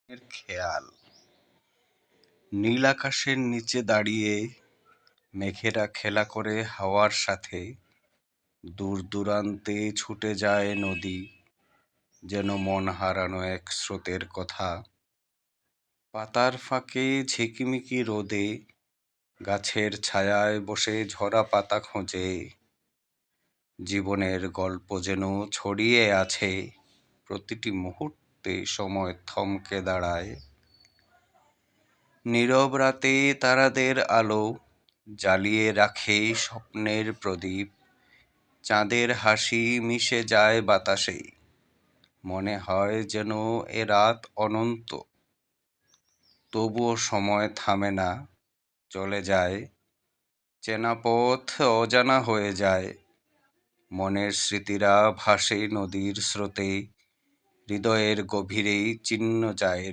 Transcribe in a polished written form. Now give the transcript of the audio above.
এর খেয়াল নীল আকাশের নিচে দাঁড়িয়ে মেঘেরা খেলা করে হাওয়ার সাথে। দূর দূরান্তে ছুটে যায় নদী, যেন মন হারানো এক স্রোতের কথা। পাতার ফাঁকে ঝিকিমিকি রোদে গাছের ছায়ায় বসে ঝরা পাতা খোঁজে। জীবনের গল্প যেন ছড়িয়ে আছে, প্রতিটি মুহূর্তে সময় থমকে দাঁড়ায়। নীরব রাতে তারাদের আলো জ্বালিয়ে রাখে স্বপ্নের প্রদীপ। চাঁদের হাসি মিশে যায় বাতাসে, মনে হয় যেন এ রাত অনন্ত। তবুও সময় থামে না, চলে যায়। চেনা পথ অজানা হয়ে যায়, মনের স্মৃতিরা ভাসে নদীর স্রোতে। হৃদয়ের গভীরেই চিহ্ন যায়।